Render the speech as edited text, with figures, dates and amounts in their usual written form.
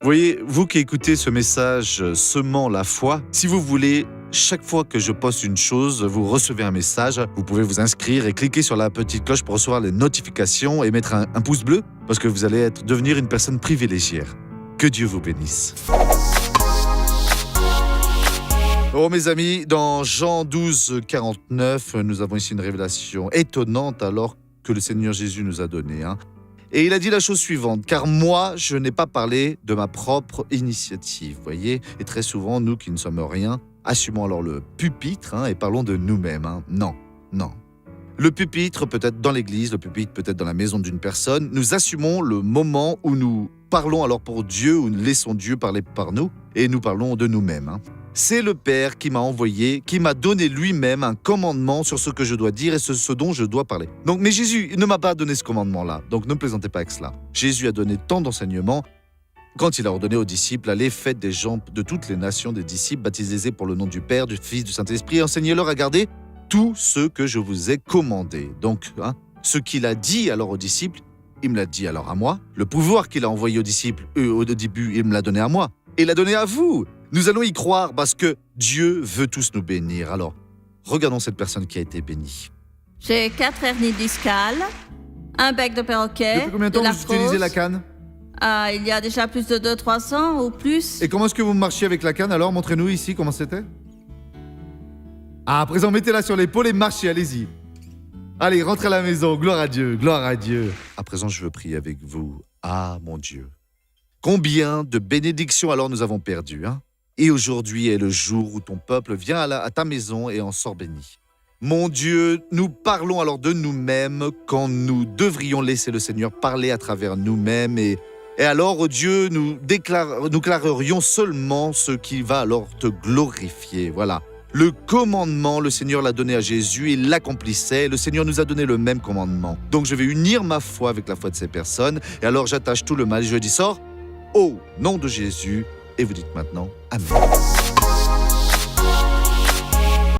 Vous voyez, vous qui écoutez ce message semant la foi, si vous voulez, chaque fois que je poste une chose, vous recevez un message. Vous pouvez vous inscrire et cliquer sur la petite cloche pour recevoir les notifications et mettre un pouce bleu parce que vous allez devenir une personne privilégiée. Que Dieu vous bénisse. Oh mes amis, dans Jean 12, 49, nous avons ici une révélation étonnante alors que le Seigneur Jésus nous a donnée. Et il a dit la chose suivante, car moi, je n'ai pas parlé de ma propre initiative, voyez. Et très souvent, nous qui ne sommes rien, assumons alors le pupitre et parlons de nous-mêmes. Non. Le pupitre peut être dans l'église, le pupitre peut être dans la maison d'une personne. Nous assumons le moment où nous parlons alors pour Dieu, où nous laissons Dieu parler par nous, et nous parlons de nous-mêmes. C'est le Père qui m'a envoyé, qui m'a donné lui-même un commandement sur ce que je dois dire et ce dont je dois parler. Donc, mais Jésus ne m'a pas donné ce commandement-là, donc ne plaisantez pas avec cela. Jésus a donné tant d'enseignements quand il a ordonné aux disciples, allez, faites des gens de toutes les nations des disciples, baptisez-les pour le nom du Père, du Fils, du Saint-Esprit, et enseignez-leur à garder tout ce que je vous ai commandé. Donc, ce qu'il a dit alors aux disciples, il me l'a dit alors à moi. Le pouvoir qu'il a envoyé aux disciples, au début, il me l'a donné à moi. Et il l'a donné à vous. Nous allons y croire parce que Dieu veut tous nous bénir. Alors, regardons cette personne qui a été bénie. J'ai 4 hernies discales, un bec de perroquet, Depuis combien de temps vous utilisez la canne ? Il y a déjà plus de 2-3 ans ou plus. Et comment est-ce que vous marchiez avec la canne alors ? Montrez-nous ici comment c'était. À présent, mettez-la sur l'épaule et marchez, allez-y. Allez, rentrez à la maison, gloire à Dieu, gloire à Dieu. À présent, je veux prier avec vous. Ah, mon Dieu. Combien de bénédictions alors nous avons perdues, Et aujourd'hui est le jour où ton peuple vient à ta maison et en sort béni. Mon Dieu, nous parlons alors de nous-mêmes quand nous devrions laisser le Seigneur parler à travers nous-mêmes et alors, oh Dieu, nous déclarerions seulement ce qui va alors te glorifier. Voilà. Le commandement, le Seigneur l'a donné à Jésus, il l'accomplissait, le Seigneur nous a donné le même commandement. Donc je vais unir ma foi avec la foi de ces personnes, et alors j'attache tout le mal, et je dis sors, au nom de Jésus, et vous dites maintenant Amen.